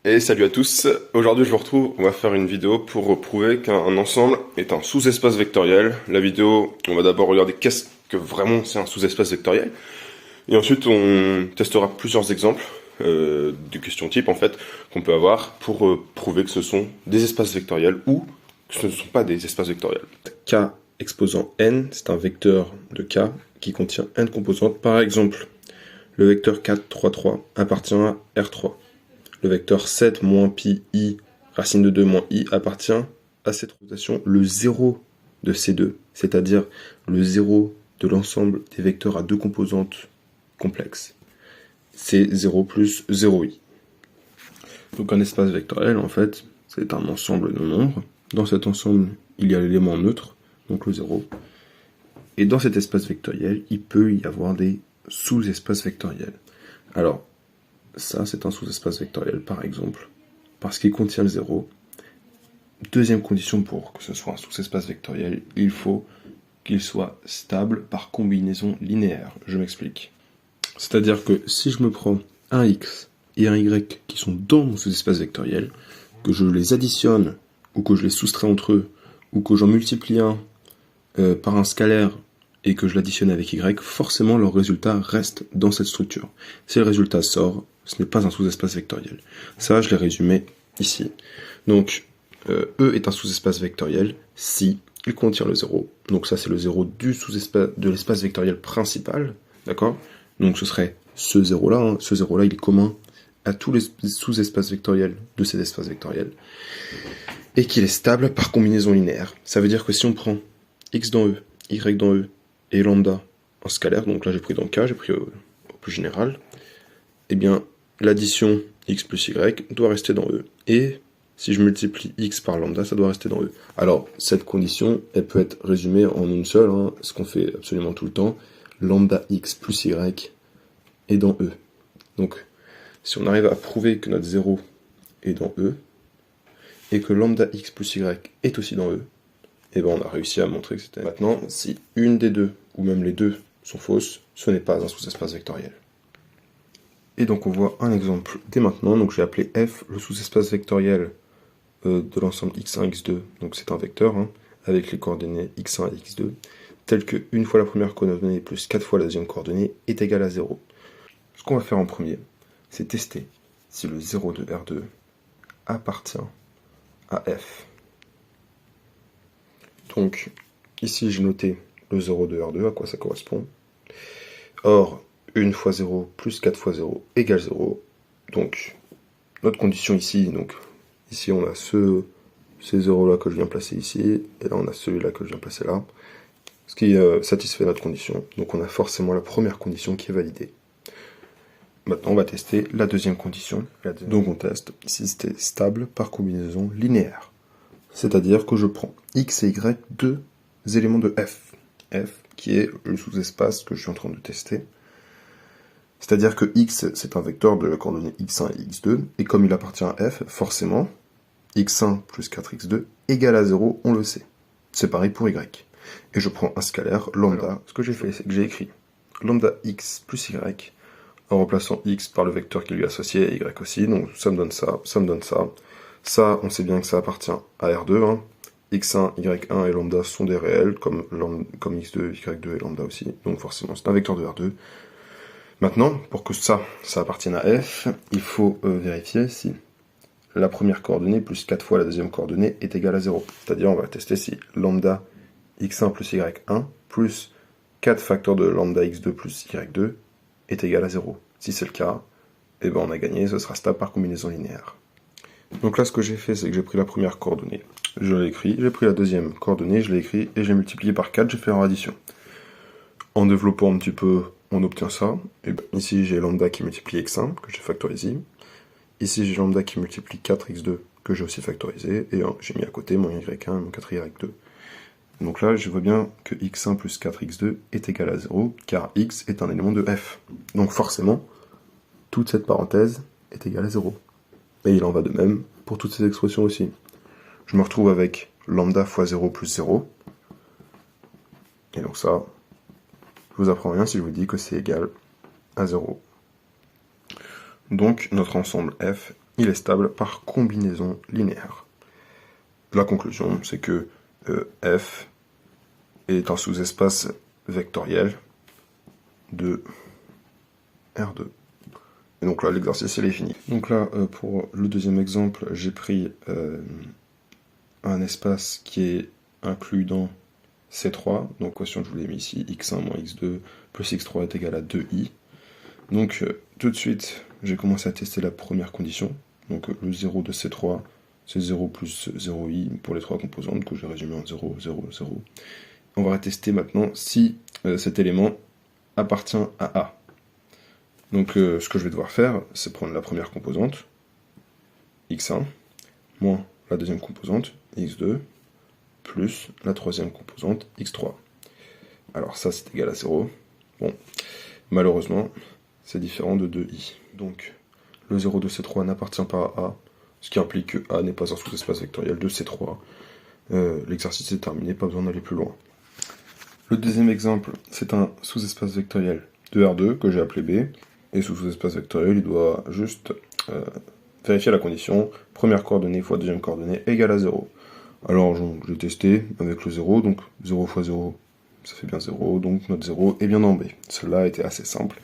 Et salut à tous, aujourd'hui je vous retrouve, on va faire une vidéo pour prouver qu'un ensemble est un sous-espace vectoriel. La vidéo, on va d'abord regarder qu'est-ce que vraiment c'est un sous-espace vectoriel, et ensuite on testera plusieurs exemples de questions types en fait qu'on peut avoir pour prouver que ce sont des espaces vectoriels ou que ce ne sont pas des espaces vectoriels. K exposant n, c'est un vecteur de K qui contient n composantes. Par exemple, le vecteur 4, 3, 3 appartient à R3. Le vecteur 7 moins pi i racine de 2 moins i appartient à cette rotation. Le 0 de C2, c'est-à-dire le 0 de l'ensemble des vecteurs à deux composantes complexes, c'est 0 plus 0i. Donc un espace vectoriel, en fait, c'est un ensemble de nombres. Dans cet ensemble, il y a l'élément neutre, donc le 0. Et dans cet espace vectoriel, il peut y avoir des sous-espaces vectoriels. Alors, ça, c'est un sous-espace vectoriel, par exemple, parce qu'il contient le 0. Deuxième condition pour que ce soit un sous-espace vectoriel, il faut qu'il soit stable par combinaison linéaire. Je m'explique. C'est-à-dire que si je me prends un x et un y qui sont dans mon sous-espace vectoriel, que je les additionne, ou que je les soustrais entre eux, ou que j'en multiplie un par un scalaire, et que je l'additionne avec y, forcément leur résultat reste dans cette structure. Si le résultat sort, ce n'est pas un sous-espace vectoriel. Ça, je l'ai résumé ici. Donc, E est un sous-espace vectoriel si il contient le 0. Donc ça, c'est le 0 du sous-espace de l'espace vectoriel principal. D'accord? Donc ce serait ce 0-là. Hein. Ce 0-là, il est commun à tous les sous-espaces vectoriels de cet espace vectoriel. Et qu'il est stable par combinaison linéaire. Ça veut dire que si on prend x dans E, y dans E, et lambda en scalaire, donc là j'ai pris dans K, j'ai pris au plus général, eh bien l'addition x plus y doit rester dans E. Et si je multiplie x par lambda, ça doit rester dans E. Alors cette condition, elle peut être résumée en une seule, hein, ce qu'on fait absolument tout le temps, lambda x plus y est dans E. Donc si on arrive à prouver que notre 0 est dans E, et que lambda x plus y est aussi dans E, et ben on a réussi à montrer que c'était. Maintenant, si une des deux, ou même les deux, sont fausses, ce n'est pas un sous-espace vectoriel. Et donc on voit un exemple dès maintenant, donc j'ai appelé f le sous-espace vectoriel de l'ensemble x1, x2, donc c'est un vecteur, hein, avec les coordonnées x1 et x2, tel que 1 fois la première coordonnée plus 4 fois la deuxième coordonnée est égal à 0. Ce qu'on va faire en premier, c'est tester si le 0 de R2 appartient à f. Donc, ici j'ai noté le 0 de R2, à quoi ça correspond. Or, 1 fois 0 plus 4 fois 0 égale 0. Donc, notre condition ici, donc ici on a ces 0 là que je viens placer ici, et là on a celui-là que je viens placer là, ce qui satisfait notre condition. Donc on a forcément la première condition qui est validée. Maintenant on va tester la deuxième condition. Donc on teste si c'était stable par combinaison linéaire. C'est-à-dire que je prends x et y, deux éléments de f. F, qui est le sous-espace que je suis en train de tester. C'est-à-dire que x, c'est un vecteur de la coordonnée x1 et x2, et comme il appartient à f, forcément, x1 plus 4x2 égale à 0, on le sait. C'est pareil pour y. Et je prends un scalaire, lambda. Alors, ce que j'ai fait, c'est que j'ai écrit lambda x plus y, en remplaçant x par le vecteur qui lui est associé, et y aussi, donc ça me donne ça, ça me donne ça. Ça, on sait bien que ça appartient à R2, hein. x1, y1 et lambda sont des réels, comme x2, y2 et lambda aussi, donc forcément c'est un vecteur de R2. Maintenant, pour que ça appartienne à f, il faut vérifier si la première coordonnée plus 4 fois la deuxième coordonnée est égale à 0. C'est-à-dire, on va tester si lambda x1 plus y1 plus 4 facteurs de lambda x2 plus y2 est égal à 0. Si c'est le cas, eh ben on a gagné, ce sera stable par combinaison linéaire. Donc là, ce que j'ai fait, c'est que j'ai pris la première coordonnée, je l'ai écrit, j'ai pris la deuxième coordonnée, je l'ai écrit, et j'ai multiplié par 4, j'ai fait en addition. En développant un petit peu, on obtient ça. Et ben, ici, j'ai lambda qui multiplie x1, que j'ai factorisé. Ici, j'ai lambda qui multiplie 4x2, que j'ai aussi factorisé. Et j'ai mis à côté mon y1 et mon 4y2. Donc là, je vois bien que x1 plus 4x2 est égal à 0, car x est un élément de f. Donc forcément, toute cette parenthèse est égale à 0. Et il en va de même pour toutes ces expressions aussi. Je me retrouve avec lambda fois 0 plus 0. Et donc ça, je vous apprends rien si je vous dis que c'est égal à 0. Donc notre ensemble f il est stable par combinaison linéaire. La conclusion, c'est que f est un sous-espace vectoriel de R2. Et donc là, l'exercice, il est fini. Donc là, pour le deuxième exemple, j'ai pris un espace qui est inclus dans C3. Donc, question, je vous l'ai mis ici, x1 moins x2 plus x3 est égal à 2i. Donc, tout de suite, j'ai commencé à tester la première condition. Donc, le 0 de C3, c'est 0 plus 0i pour les trois composantes, que j'ai résumé en 0, 0, 0. On va tester maintenant si cet élément appartient à A. Donc, ce que je vais devoir faire, c'est prendre la première composante, x1, moins la deuxième composante, x2, plus la troisième composante, x3. Alors ça, c'est égal à 0. Bon, malheureusement, c'est différent de 2i. Donc, le 0 de C3 n'appartient pas à A, ce qui implique que A n'est pas un sous-espace vectoriel de C3. L'exercice est terminé, pas besoin d'aller plus loin. Le deuxième exemple, c'est un sous-espace vectoriel de R2 que j'ai appelé B. Et ce sous-espace vectoriel, il doit juste vérifier la condition première coordonnée fois deuxième coordonnée égale à 0. Alors, j'ai testé avec le 0, donc 0 fois 0, ça fait bien 0, donc notre 0 est bien dans B. Cela était assez simple.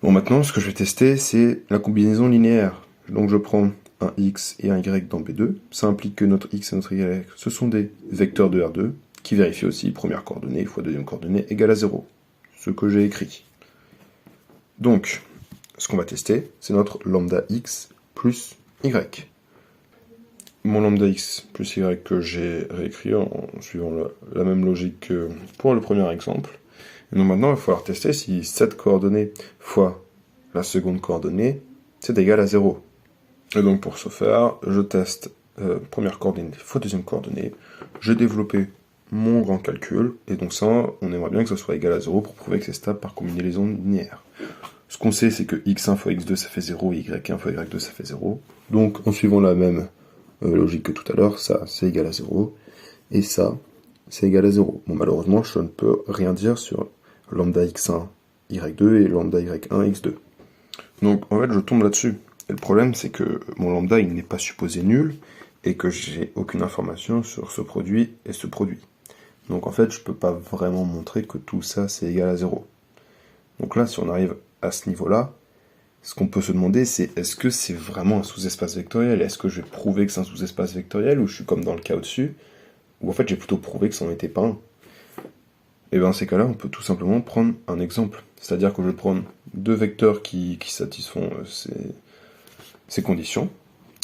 Bon, maintenant, ce que je vais tester, c'est la combinaison linéaire. Donc, je prends un x et un y dans B2. Ça implique que notre x et notre y, ce sont des vecteurs de R2, qui vérifient aussi première coordonnée fois deuxième coordonnée égale à 0. Ce que j'ai écrit. Donc, ce qu'on va tester, c'est notre lambda x plus y. Mon lambda x plus y que j'ai réécrit en suivant la même logique que pour le premier exemple. Et donc maintenant, il va falloir tester si cette coordonnée fois la seconde coordonnée, c'est égal à 0. Et donc pour ce faire, je teste première coordonnée fois deuxième coordonnée. J'ai développé mon grand calcul, et donc ça, on aimerait bien que ce soit égal à 0 pour prouver que c'est stable par combinaison linéaire. Ce qu'on sait, c'est que x1 fois x2, ça fait 0, et y1 fois y2, ça fait 0. Donc, en suivant la même logique que tout à l'heure, ça, c'est égal à 0, et ça, c'est égal à 0. Bon, malheureusement, je ne peux rien dire sur lambda x1, y2, et lambda y1, x2. Donc, en fait, je tombe là-dessus. Et le problème, c'est que mon lambda, il n'est pas supposé nul, et que j'ai aucune information sur ce produit et ce produit. Donc en fait, je peux pas vraiment montrer que tout ça, c'est égal à 0. Donc là, si on arrive à ce niveau-là, ce qu'on peut se demander, c'est est-ce que c'est vraiment un sous-espace vectoriel? Est-ce que je vais prouver que c'est un sous-espace vectoriel, ou je suis comme dans le cas au-dessus, ou en fait, j'ai plutôt prouvé que ça n'en était pas un? Et bien dans ces cas-là, on peut tout simplement prendre un exemple. C'est-à-dire que je vais prendre deux vecteurs qui satisfont ces conditions,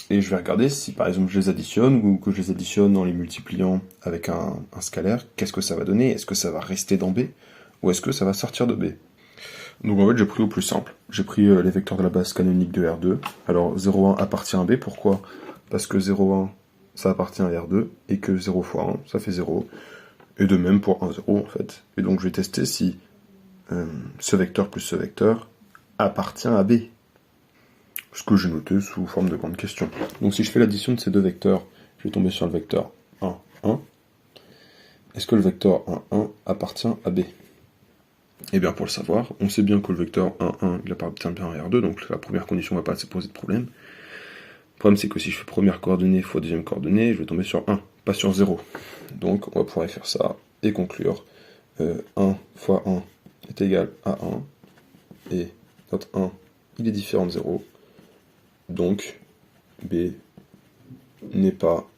et je vais regarder si par exemple je les additionne, ou que je les additionne en les multipliant avec un scalaire, qu'est-ce que ça va donner? Est-ce que ça va rester dans B, ou est-ce que ça va sortir de B? Donc en fait j'ai pris au plus simple, j'ai pris les vecteurs de la base canonique de R2. Alors 0,1 appartient à B, pourquoi? Parce que 0,1 ça appartient à R2, et que 0 fois 1 ça fait 0, et de même pour 1, 0 en fait. Et donc je vais tester si ce vecteur plus ce vecteur appartient à B. Ce que j'ai noté sous forme de grande question. Donc si je fais l'addition de ces deux vecteurs, je vais tomber sur le vecteur 1, 1. Est-ce que le vecteur 1, 1 appartient à B? Eh bien pour le savoir, on sait bien que le vecteur 1, 1, il appartient bien à R2, donc la première condition ne va pas se poser de problème. Le problème c'est que si je fais première coordonnée fois deuxième coordonnée, je vais tomber sur 1, pas sur 0. Donc on va pouvoir faire ça et conclure 1 fois 1 est égal à 1, et notre 1, il est différent de 0. Donc, B n'est pas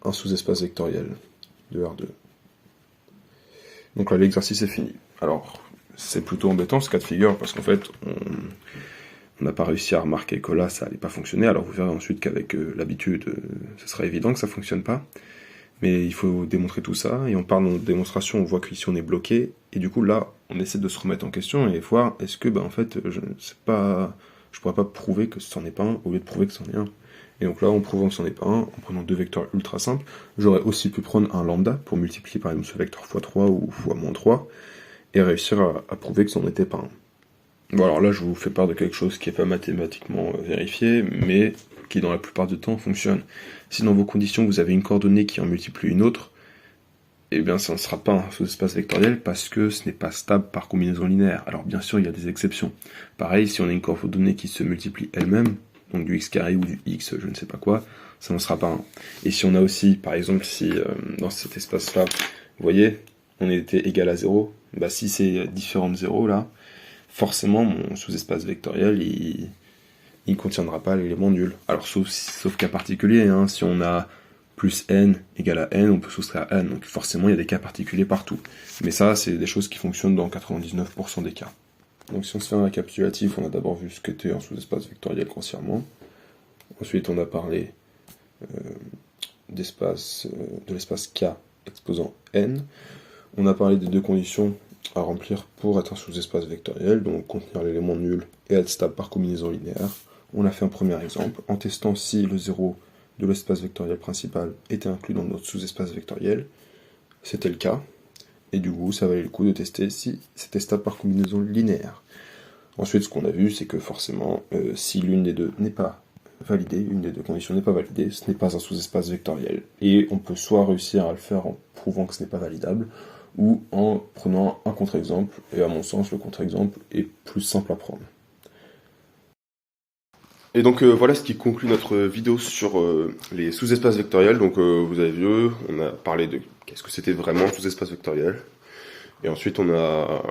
un sous-espace vectoriel de R2. Donc là, l'exercice est fini. Alors, c'est plutôt embêtant ce cas de figure, parce qu'en fait, on n'a pas réussi à remarquer que là, ça n'allait pas fonctionner. Alors vous verrez ensuite qu'avec l'habitude, ce sera évident que ça ne fonctionne pas. Mais il faut démontrer tout ça, et on parle de démonstration, on voit qu'ici on est bloqué, et du coup là, on essaie de se remettre en question et voir, est-ce que, en fait, je pourrais pas prouver que c'en est pas un, au lieu de prouver que c'en est un. Et donc là, en prouvant que c'en est pas un, en prenant deux vecteurs ultra simples, j'aurais aussi pu prendre un lambda, pour multiplier par exemple ce vecteur x3 ou x-3, et réussir à prouver que c'en était pas un. Bon alors là, je vous fais part de quelque chose qui n'est pas mathématiquement vérifié, mais qui dans la plupart du temps fonctionne. Si dans vos conditions vous avez une coordonnée qui en multiplie une autre, eh bien ça ne sera pas un sous-espace vectoriel parce que ce n'est pas stable par combinaison linéaire. Alors bien sûr, il y a des exceptions. Pareil, si on a une coordonnée qui se multiplie elle-même, donc du x carré ou du x, je ne sais pas quoi, ça n'en sera pas un. Et si on a aussi, par exemple, si dans cet espace-là, vous voyez, on était égal à 0, bah si c'est différent de 0 là, forcément mon sous-espace vectoriel, il ne contiendra pas l'élément nul. Alors sauf cas particulier, hein, si on a plus n égale à n, on peut soustraire n, donc forcément il y a des cas particuliers partout. Mais ça, c'est des choses qui fonctionnent dans 99% des cas. Donc si on se fait un récapitulatif, on a d'abord vu ce qu'était un sous-espace vectoriel grossièrement. Ensuite, on a parlé de l'espace K exposant n. On a parlé des deux conditions à remplir pour être un sous-espace vectoriel, donc contenir l'élément nul et être stable par combinaison linéaire. On a fait un premier exemple en testant si le 0 de l'espace vectoriel principal était inclus dans notre sous-espace vectoriel. C'était le cas, et du coup ça valait le coup de tester si c'était stable par combinaison linéaire. Ensuite, ce qu'on a vu, c'est que forcément, si l'une des deux n'est pas validée, une des deux conditions n'est pas validée, ce n'est pas un sous-espace vectoriel. Et on peut soit réussir à le faire en prouvant que ce n'est pas validable, ou en prenant un contre-exemple, et à mon sens, le contre-exemple est plus simple à prendre. Et donc voilà ce qui conclut notre vidéo sur les sous-espaces vectoriels. Donc vous avez vu, on a parlé de qu'est-ce que c'était vraiment un sous-espace vectoriel. Et ensuite on a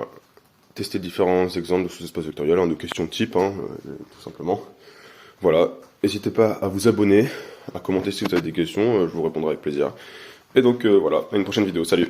testé différents exemples de sous-espaces vectoriels, de questions de type, tout simplement. Voilà, n'hésitez pas à vous abonner, à commenter si vous avez des questions, je vous répondrai avec plaisir. Et donc voilà, à une prochaine vidéo, salut!